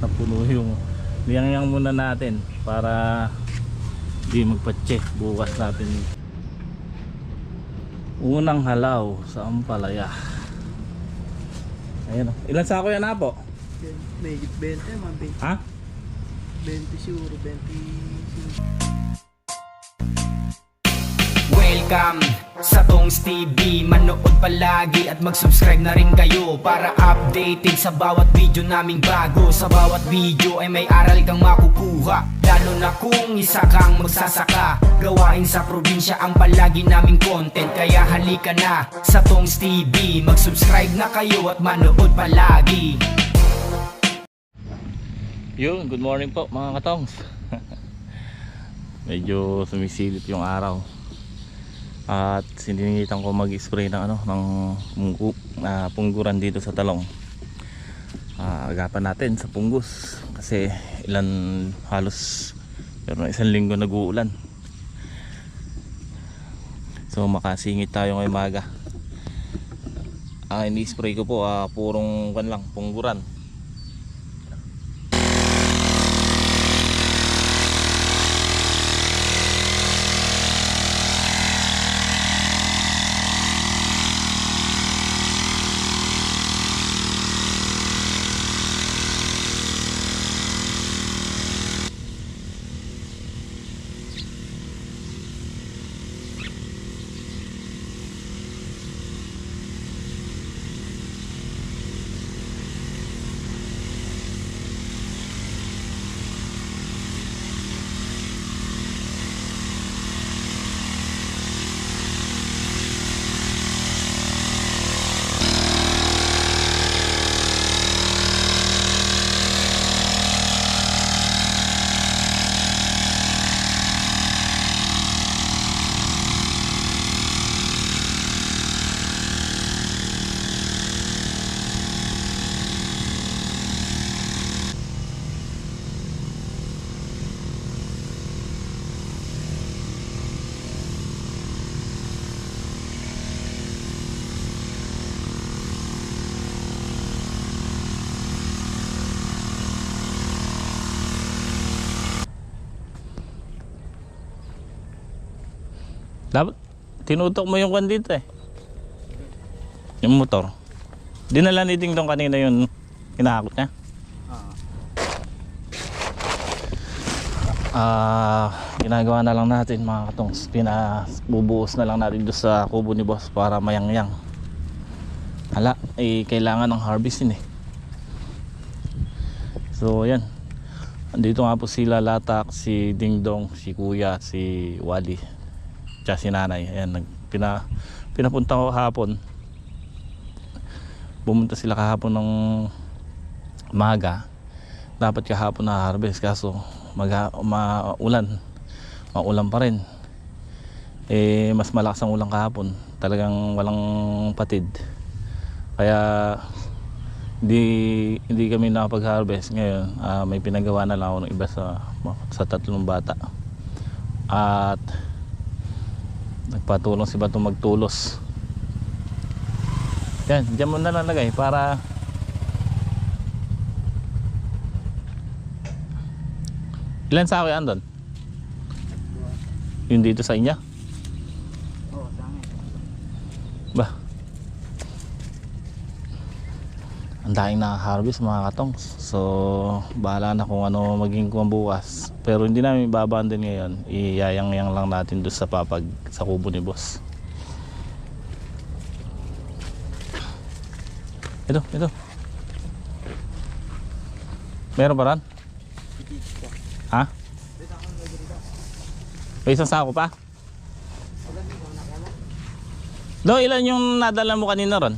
napuno yung liyang muna natin para di magpa-check. Bukas natin unang halaw sa ampalaya. Ayan o. Ilan sako yan na po? May 20 man, 20. Ha? 20 siguro, 20. Welcome sa Tongs TV. Manood palagi at mag-subscribe na rin kayo para updated sa bawat video naming bago. Sa bawat video ay may aral kang makukuha, lalo na kung isa kang magsasaka. Gawain sa probinsya ang palagi naming content, kaya halika na sa Tongs TV. Mag-subscribe na kayo at manood palagi. Yun, good morning po mga katongs. Medyo sumisilip yung araw at sininitan ko mag-spray ng pungguran dito sa talong. Agapan natin sa punggos kasi halos pero isang linggo nag-uulan, so makasingit tayo ngayong maga. Ini-spray ko po purong pungguran. Dapat tinutok mo yung kwan dito yung motor. Dinala ni Ding Dong kanina yung hinahakot niya. Ginagawa na lang natin mga katongs, pinabubuhos na lang natin doon sa kubo ni boss para mayangyang. Kailangan ng harvestin So ayan, andito nga po sila Latak, si Ding Dong, si Kuya, si Wally, tsaka si Nanay. Ayan, pinapunta ko kahapon. Bumunta sila kahapon ng maga. Dapat kahapon na harvest, kaso maulan pa rin. Mas malakas ang ulan kahapon, talagang walang patid, kaya hindi kami nakapag-harvest. Ngayon may pinagawa na lang ako ng iba sa tatlong bata, at nagpatulong si Bato magtulos. Yan, dyan mo na lang lagay para ilan sako yan doon? Yung dito sa inyo? Oo, dami. Ba, ang daing naka-harvest mga katongs. So bahala na kung ano maging kuwan bukas, pero hindi namin babandin ngayon. Iyayang-yang lang natin doon sa sa kubo ni boss. Ito meron pa ran? Ha? May isang sako pa? Do, ilan yung nadala mo kanina ron?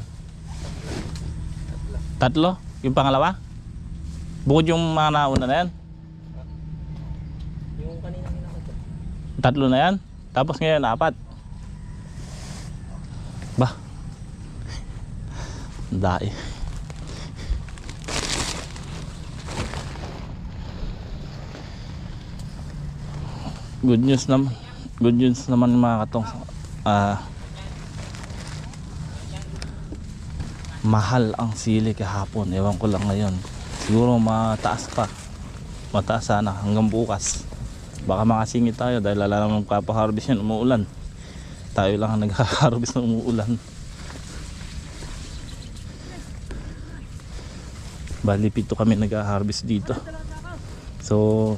Tatlo? Yung pangalawa? Bukod yung mga nauna na yan? Yung kanina hinakot. Tatlo na yan? Tapos ngayon 4? Bah, dai. Good news naman mga katong. Mahal ang sili kahapon, ewan ko lang ngayon Siguro mataas pa. Mataas sana hanggang bukas. Baka makasingit tayo dahil wala namang papaharvest yan, umuulan. Tayo lang ang nag-harvest ng umuulan. Bali 7 kami nag-harvest dito. So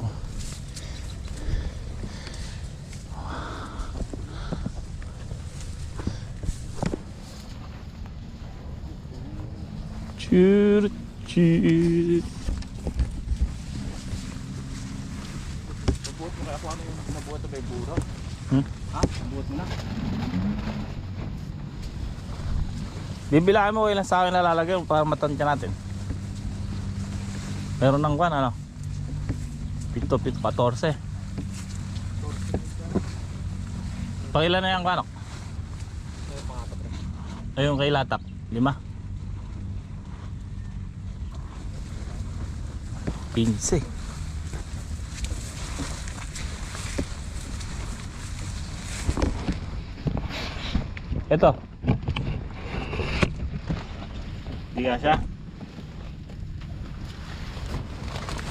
chur chur. Nabuot mo kaya kung ano yung nabuot na may buro? Ha? Nabuot mo na? Bibilahin mo ilang sa akin nalalagay para matansya natin. Meron ng kwan ano? 7, 14. Pakilan na yung kwanok? Ayun kay Latak 5. 15. Ito. Hindi ka siya.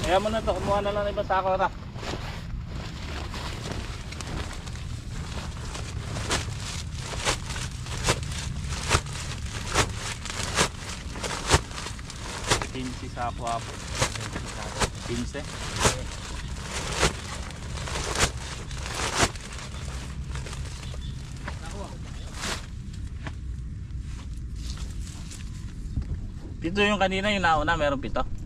Kaya mo na to, kumuha na lang ng ibang sako na. Pinsi sako apo. 15. Dito yung kanina yung nauna, meron 7.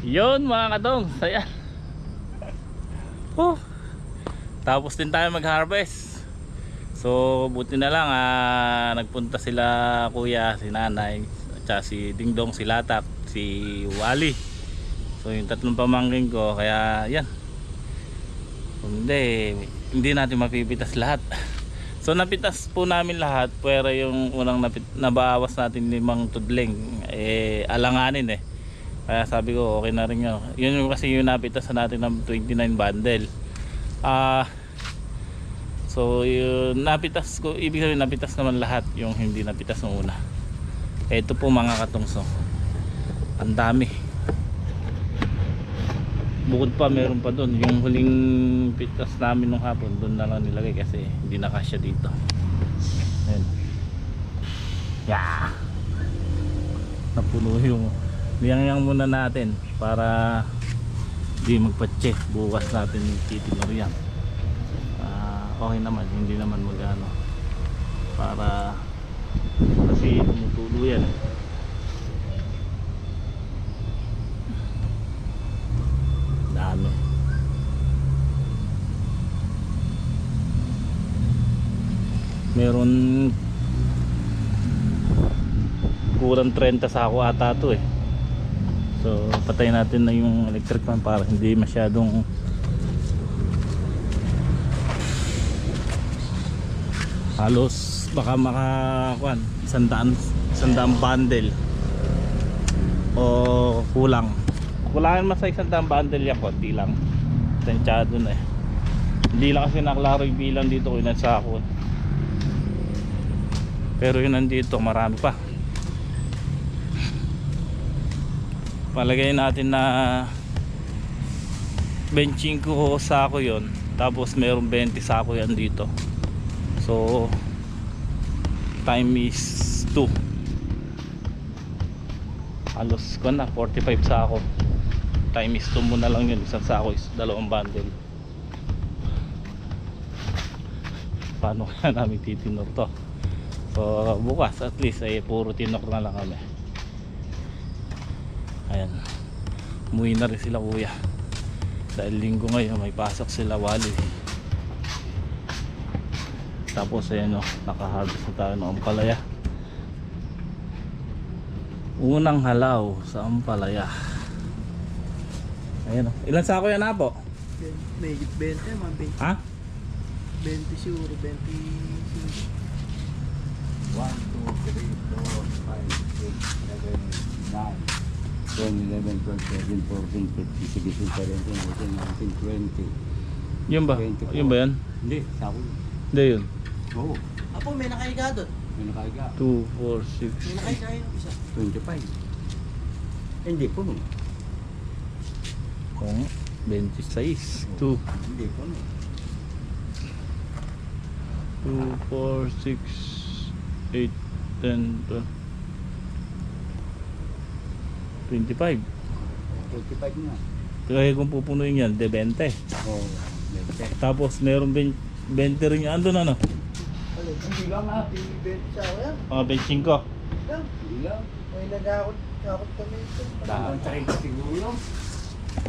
Yun mga katong, saya. Tapos din tayo mag-harvest. So buti na lang nagpunta sila kuya, si nanay, at si Dingdong, si Latak, si Wally. So yung tatlong pamangkin ko, kaya yan. Kung hindi natin mapipitas lahat. So napitas po namin lahat, pero yung unang nabawas natin 5 tudling, alanganin Kaya sabi ko okay na rin yun. Yun yung kasi yung napitas natin ng 29 bundle. So yung napitas ko, ibig sabihin napitas naman lahat, yung hindi napitas ng una. Ito po mga katungso, ang dami. Bukod pa meron pa doon, yung huling pitas namin nung hapon, doon na lang nilagay kasi hindi na kasya dito. Ayan. Yeah. Napuno yung niyang muna natin para di magpatse. Bukas natin titinor yan. Okay naman, hindi naman magano para kasi tumutulo yan. Dami. Meron kurang 30 sako ata to So patay natin na yung electric fan para hindi masyadong halos baka makakuan 100 bundle o kulangan mas sa 100 bundle yan, konti lang tensyado na hindi lang kasi naklaro yung bilang dito kung ilan sako pero yun nandito marami pa. Palagay natin na 25 sako yon, tapos meron 20 sako yan dito. So time is 2, halos ko na 45 sako. Time is 2 mo na lang yun, isang sako is 2 bundle. Paano kaya namin titinor to? So bukas at least ay puro tinok na lang kami. Ayan, umuwi na rin sila kuya dahil linggo ngayon, may pasok sila Wally. Tapos ayan nakaharvest na tayo ng ampalaya, unang halaw sa ampalaya. Ayan ilan sako yan po? May 20 man. Ha? 20 siguro, 20 siguro. 1, 2, 3, 4, 5, 6, 7, 8, 9, 10, 11, 12, 13, 14, 15, 16, 17, 18, 19, 20. Yun ba? 24. Yun ba yan? Hindi, sako. Hindi yun. Oo. Apo, may nakahiga doon. May nakahiga. 2, 4, May 6 nakahiga yung isa. 25. Hindi po no. kung 26 2, Hindi po no. 2, 4, 6 8, 10, 12 25. 25 na. Kaya kung pupunuin yan, de 20. Oo. 20. Tapos meron 20 rin yan. Andun ano? Hindi lang ha. 20 sa ako yan. Mga 25. Hindi lang. May nagakot kami ito. Dahon sa rin siguro.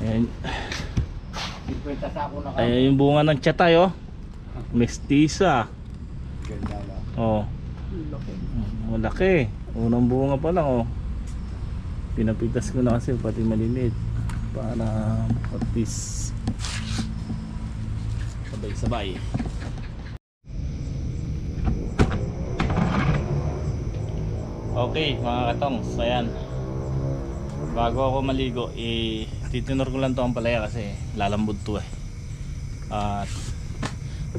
Ayan. 50 sa ako na kami. Ayan yung bunga ng tiyatay mestiza. Ganda lang. Laki. Malaki. Unang bunga pa lang Pinapitas ko na kasi pati maliliit para at least sabay-sabay. Okay mga katong, so ayan, bago ako maligo titinor ko lang to ang palaya kasi lalambot to at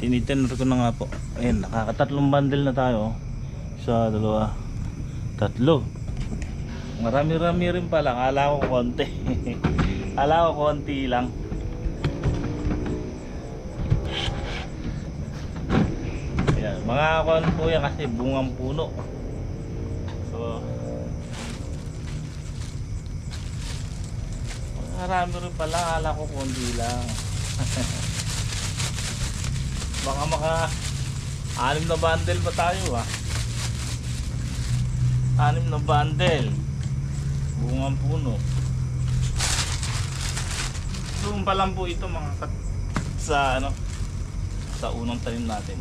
tinitinor ko na nga po. Ayan, nakakatatlong bundle na tayo. Isa, dalawa, tatlo. Marami-rami rin pala. Akala ko konti. Akala ko konti lang. Ayan, mga kon po yan kasi bungang puno. So marami rin pala. Akala ko konti lang. Baka maka 6 na bundle pa tayo 6 na bundle bungang puno. Doon pa lang po ito mga sa ano, sa unang tanim natin.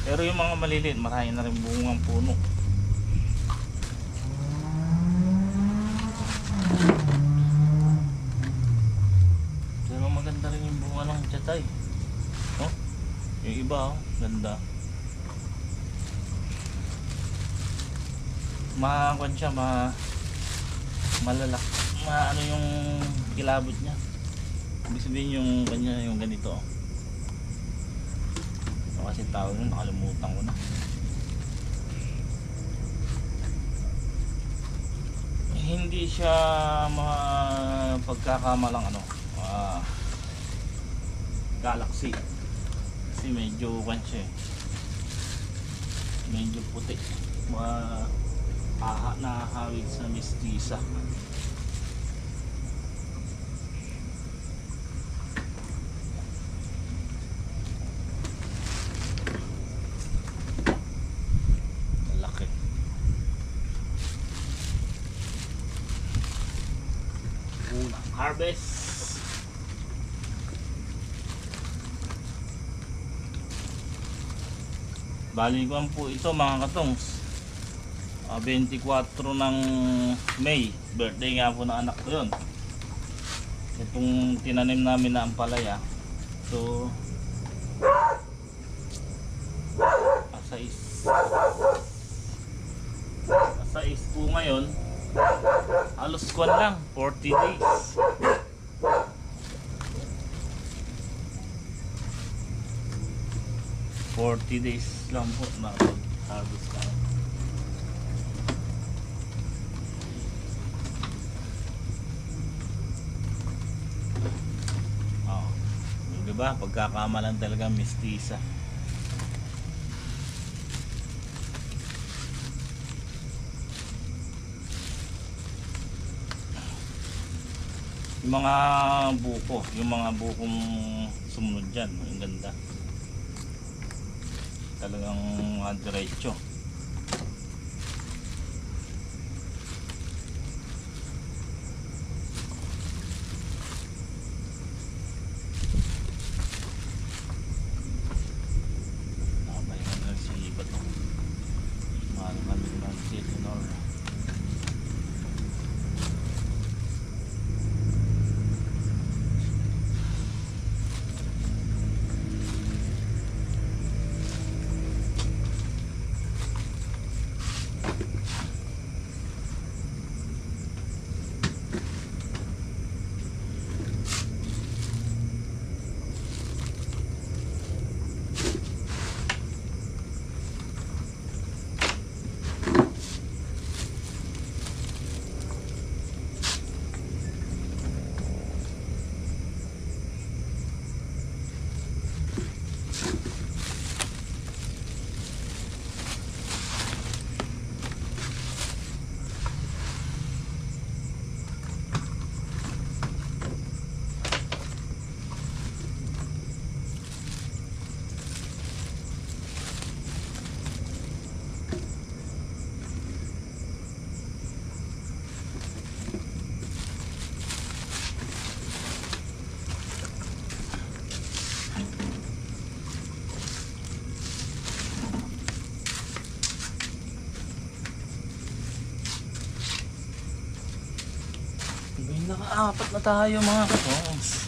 Pero yung mga maliliit, marami na rin bungang puno. Pero maganda rin yung bunga ng tiyatay. Oh, yung iba oh, ganda. Makakwan siya, malalak, ano yung kilabot niya. Ibig sabihin yung kanya, yung ganito. Ano kasi tawag mo, nakalimutan ko na. Hindi siya pagkakamalang ano, galaxy. Kasi medyo kansiya eh. Medyo puti. Nakahawig sa mistisa. Laki. Unang harvest. Baliguan po ito mga katongs. 24 ng May, birthday nga po ng anak ko yun. Itong tinanim namin na ampalaya. So asais po ngayon, halos kwan lang 40 days. 40 days lang po na harvest ka. Diba? Pagkakamalan talaga mistisa. Yung mga buko, yung mga bukong sumunod dyan, ang ganda. Talagang diretso. Naka-apat na tayo mga katongs.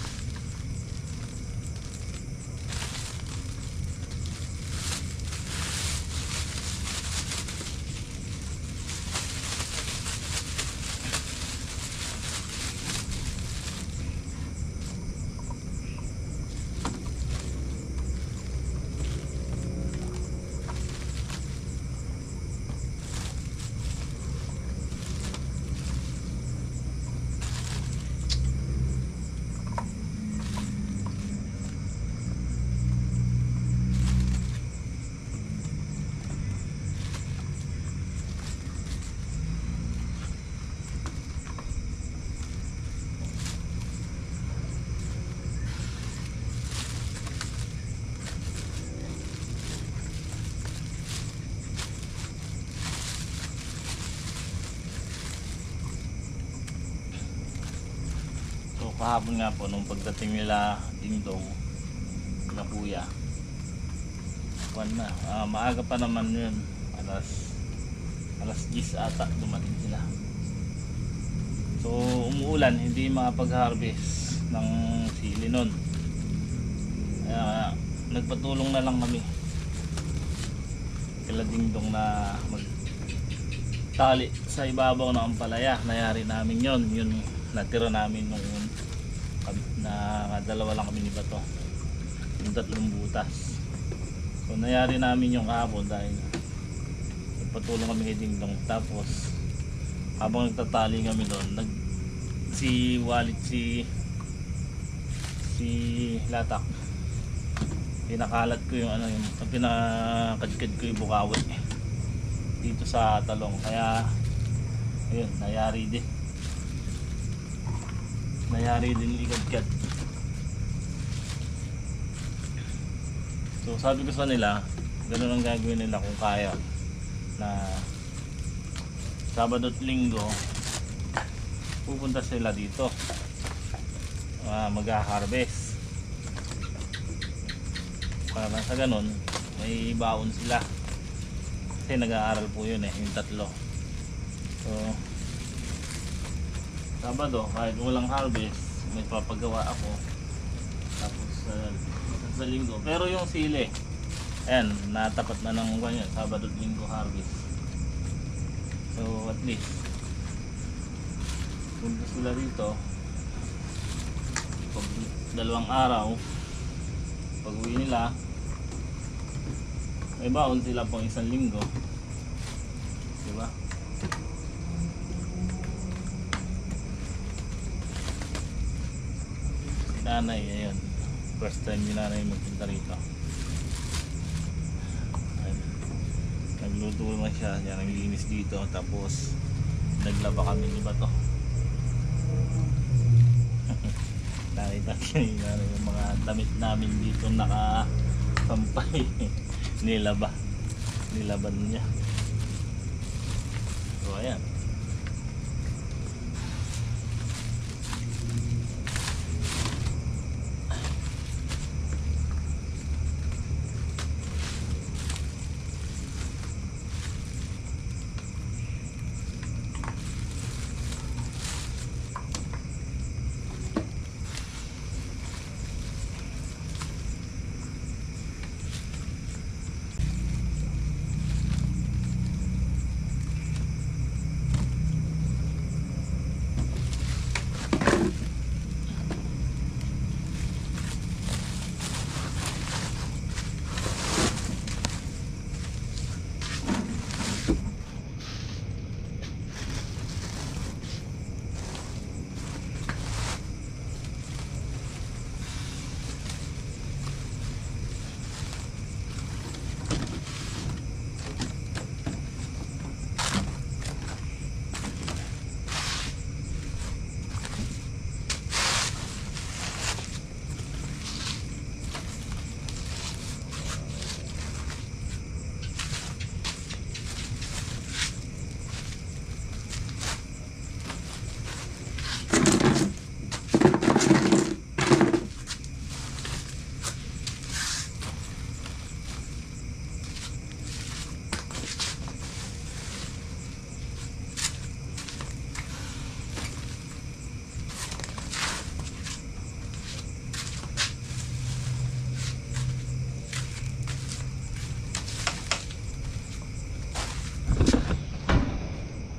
kahapon nga po nung pagdating nila Dingdong na kuya. Maaga pa naman yun. Alas 10 ata dumating sila. So umuulan, hindi makapag-harvest ng sili nun. Kaya nagpatulong na lang kami kila Dingdong na magtali sa ibabaw ng ampalaya. Nayari namin yun natira namin nung dalawa lang kami ni Bato, yung 3 butas. So nayari namin yung kahapon dahil nagpatulong kami kay Dingdong. Tapos habang nagtatali kami doon, si Latak, pinakalat ko yung pinakadkad ko yung bukawi dito sa talong. Kaya ayun, nayari din ikadkad. So sabi ko sa nila, ganun ang gagawin nila kung kaya, na Sabado at Linggo pupunta sila dito, mag-harvest, para sa ganun may baon sila, kasi nag-aaral po yun yung 3. So Sabado kahit walang harvest may papagawa ako, tapos sa Linggo. Pero yung sili, ayan, natapat na ng ganyan, Sabado at Linggo harvest. So at least punta sila dito pag 2 araw, pag uwi nila may baon sila pang 1 linggo, diba? Si nanay, ayun, first time ni nanay magpunta rito. Nagluto naman siya, naglinis dito, tapos naglaba kami ni Bato. Nakita niya yung mga damit namin dito nakasampay. Nilaban niya. So ayan.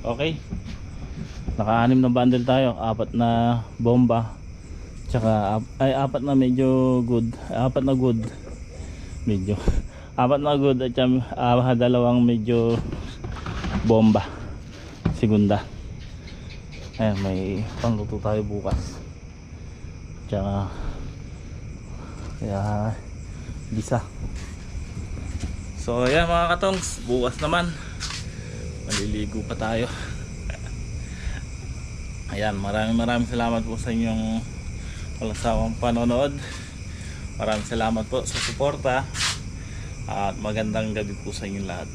Okay, naka-6 na bundle tayo, 4 na bomba, tsaka 4 na medyo good, 4 na good medyo 4 na good, at 2 medyo bomba segunda. Ayan, may pangluto tayo bukas, tsaka kaya bisa. So ayan mga katongs, bukas naman maliligo pa tayo. Ayan, maraming salamat po sa inyong walang sawang panonood. Maraming salamat po sa suporta, at magandang gabi po sa inyong lahat.